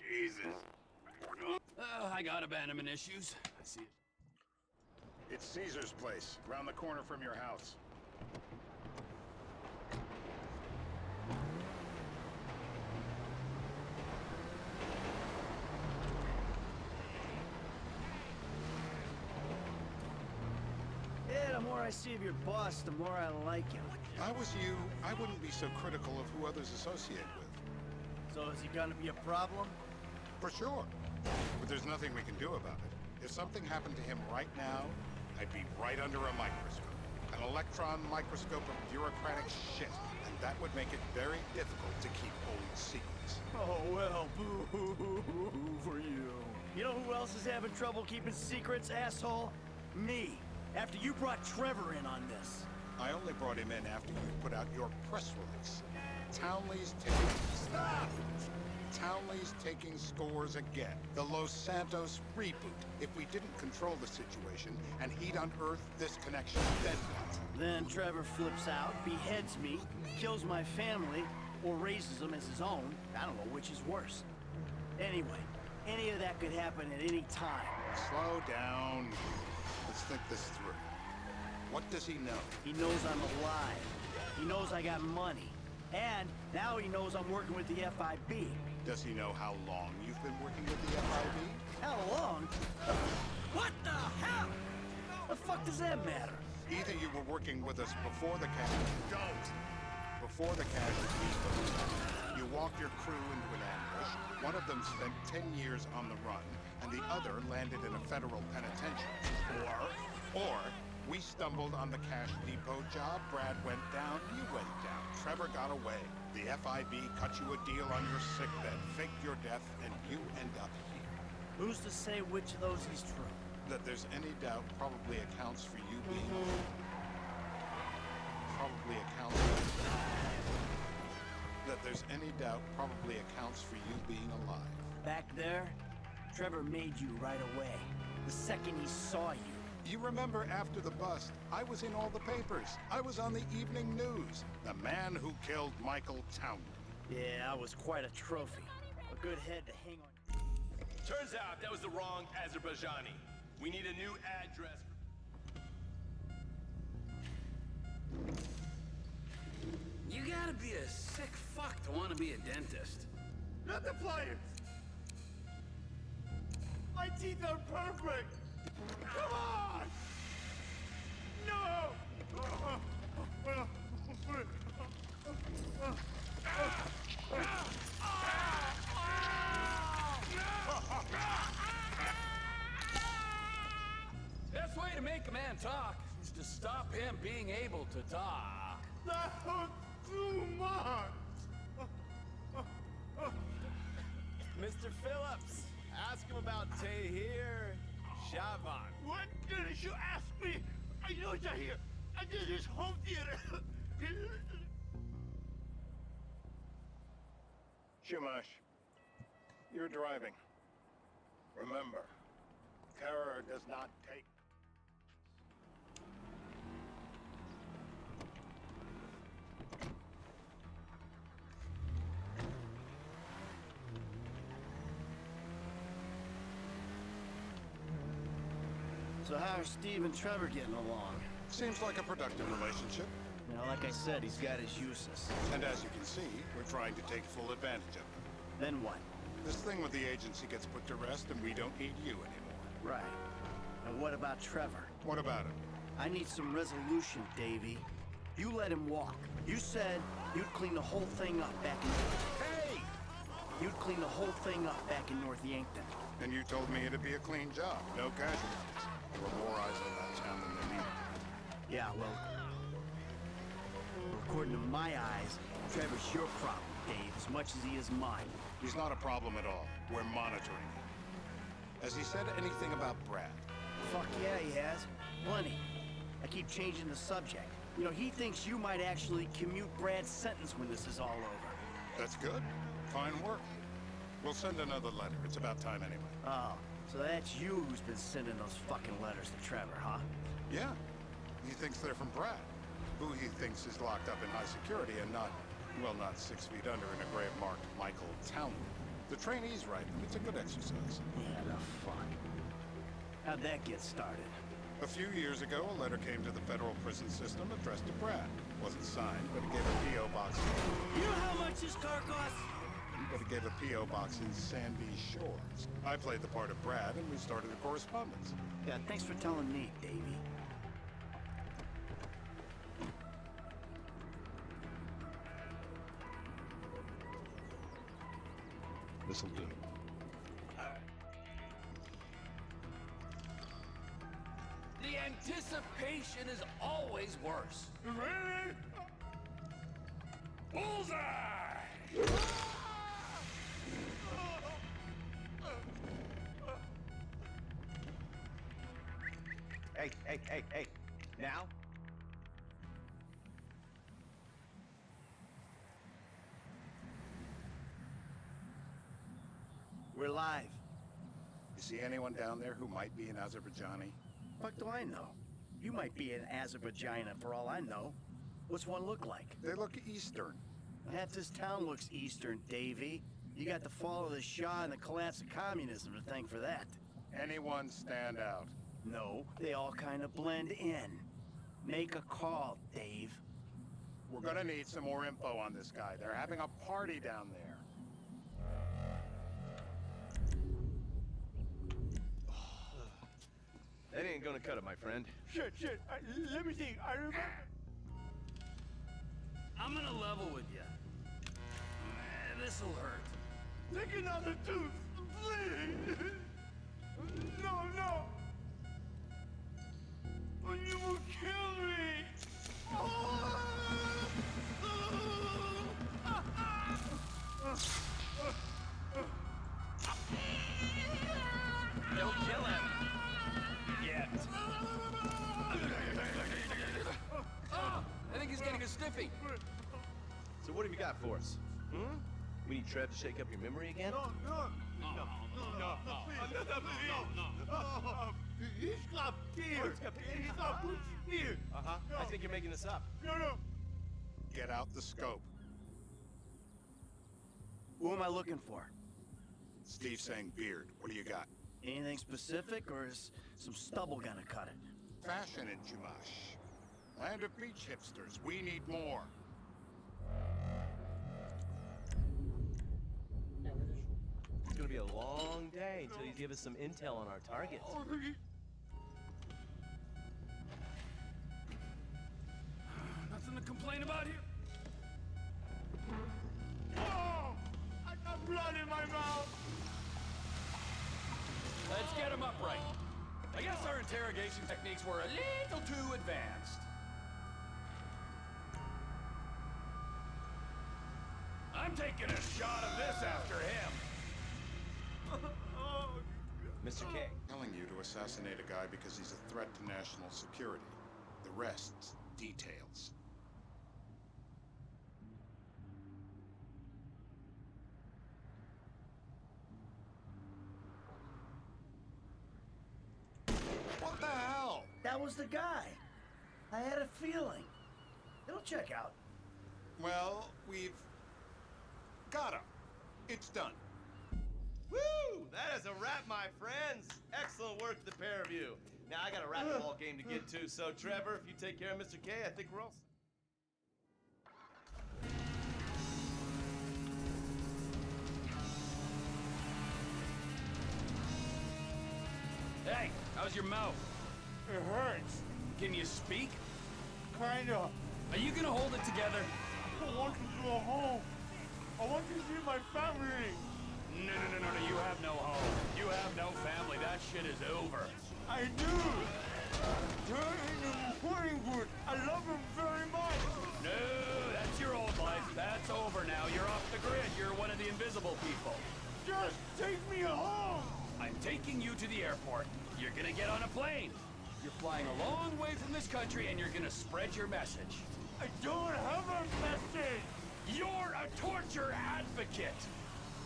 Jesus. I got abandonment issues. I see it. It's Caesar's place, around the corner from your house. Yeah, the more I see of your boss, the more I like him. If I was you, I wouldn't be so critical of who others associate with. So is he gonna be a problem? For sure. But there's nothing we can do about it. If something happened to him right now, I'd be right under a microscope. An electron microscope of bureaucratic shit. And that would make it very difficult to keep old secrets. Oh, well, boo-hoo-hoo for you. You know who else is having trouble keeping secrets, asshole? Me. After you brought Trevor in on this. I only brought him in after you put out your press release. Townley's taking... Stop! Townley's taking scores again. The Los Santos reboot. If we didn't control the situation and he'd unearthed this connection, then what? Then Trevor flips out, beheads me, kills my family, or raises them as his own. I don't know which is worse. Anyway, any of that could happen at any time. Slow down. Let's think this through. What does he know? He knows I'm alive. He knows I got money. And now he knows I'm working with the FIB. Does he know how long you've been working with the FIB? How long? What the hell? The fuck does that matter? Either you were working with us before the Before the casualties, you walked your crew into an ambush. One of them spent 10 years on the run, and the other landed in a federal penitentiary. Or we stumbled on the cash depot job, Brad went down, you went down. Trevor got away. The FIB cut you a deal on your sickbed, faked your death, and you end up here. Who's to say which of those is true? That there's any doubt probably accounts for you being... That there's any doubt probably accounts for you being alive. Back there, Trevor made you right away. The second he saw you. You remember after the bust, I was in all the papers. I was on the evening news. The man who killed Michael Townley. Yeah, I was quite a trophy. A good head to hang on. Turns out that was the wrong Azerbaijani. We need a new address. You gotta be a sick fuck to want to be a dentist. Not the pliers! My teeth are perfect! Come on! No! Best way to make a man talk is to stop him being able to talk. That was too much! Mr. Phillips, ask him about Tahir Shavan. What did you ask me? I know you're here. I did his home theater. Shumash, you're driving. Remember, terror does not take... So how are Steve and Trevor getting along? Seems like a productive relationship. You know, like I said, he's got his uses. And as you can see, we're trying to take full advantage of it. Then what? This thing with the agency gets put to rest and we don't need you anymore. Right. And what about Trevor? What about him? I need some resolution, Davey. You let him walk. You said you'd clean the whole thing up back in... Hey! You'd clean the whole thing up back in North Yankton. And you told me it'd be a clean job, no casualties. There were more eyes on that town than there needed. Yeah, well... according to my eyes, Trevor's your problem, Dave, as much as he is mine. He's not a problem at all. We're monitoring him. Has he said anything about Brad? Fuck yeah, he has. Plenty. I keep changing the subject. You know, he thinks you might actually commute Brad's sentence when this is all over. That's good. Fine work. We'll send another letter. It's about time anyway. Oh, so that's you who's been sending those fucking letters to Trevor, huh? Yeah. He thinks they're from Brad, who he thinks is locked up in high security and not, well, not 6 feet under in a grave marked Michael Townley. The trainees write them. It's a good exercise. Yeah, the fuck. How'd that get started? A few years ago, a letter came to the federal prison system addressed to Brad. Wasn't signed, but it gave a P.O. box. You know how much this car costs? But it gave a P.O. box in Sandy Shores. I played the part of Brad, and we started a correspondence. Yeah, thanks for telling me, Davey. This'll do. The anticipation is always worse. Really? Bullseye! Hey. Now? We're live. You see anyone down there who might be an Azerbaijani? Fuck do I know? You might be an Azerbaijani for all I know. What's one look like? They look Eastern. Half this town looks Eastern, Davey. You got the fall of the Shah and the collapse of communism to thank for that. Anyone stand out? No, they all kind of blend in. Make a call, Dave. We're gonna need some more info on this guy. They're having a party down there. That ain't gonna cut it, my friend. Shit. Let me think. I remember. I'm gonna level with you. This'll hurt. Take another tooth, please. No. You will kill me. Don't kill him. Yet. I think he's getting a stiffy. So what have you got for us? We need Trev to shake up your memory again? No. He's got beer. He's got beer. Uh-huh. I think you're making this up. No. Get out the scope. Who am I looking for? Steve's saying beard. What do you got? Anything specific, or is some stubble gonna cut it? Fashion in Chumash. Land of beach hipsters. We need more. It's gonna be a long day until you give us some intel on our targets. Nothing to complain about here? Oh! I got blood in my mouth. Let's get him upright. I guess our interrogation techniques were a little too advanced. I'm taking a shot of this after him. Mr. K. Telling you to assassinate a guy because he's a threat to national security. The rest's details. What the hell? That was the guy. I had a feeling. It'll check out. Well, we've got him. It's done. Woo! That is a wrap, my friends. Excellent work, the pair of you. Now, I got a racquetball game to get to, so Trevor, if you take care of Mr. K, I think we're all set. Hey, how's your mouth? It hurts. Can you speak? Kinda. Are you gonna hold it together? I want to go home. I want to see my family. No, you have no home. You have no family. That shit is over. I do. Turn into sporting goods. I love him very much. No, that's your old life. That's over now. You're off the grid. You're one of the invisible people. Just take me home. I'm taking you to the airport. You're gonna get on a plane. You're flying a long way from this country and you're gonna spread your message. I don't have a message. You're a torture advocate.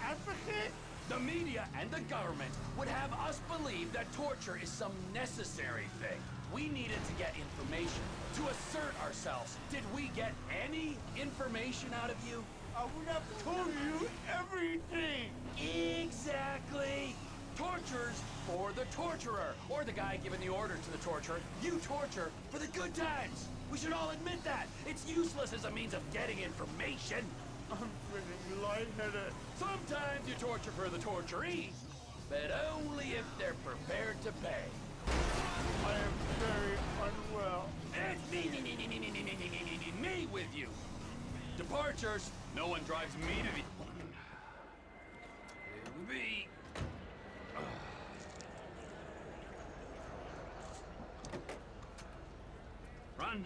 Advocate? The media and the government would have us believe that torture is some necessary thing. We needed to get information, to assert ourselves. Did we get any information out of you? I would have told you everything. Exactly. Tortures for the torturer, or the guy giving the order to the torturer. You torture for the good times. We should all admit that. It's useless as a means of getting information. I'm feeling lightheaded. Sometimes you torture for the torturee, but only if they're prepared to pay. I am very unwell. It's me with you. Departures. No one drives me to the... It'll be... Run.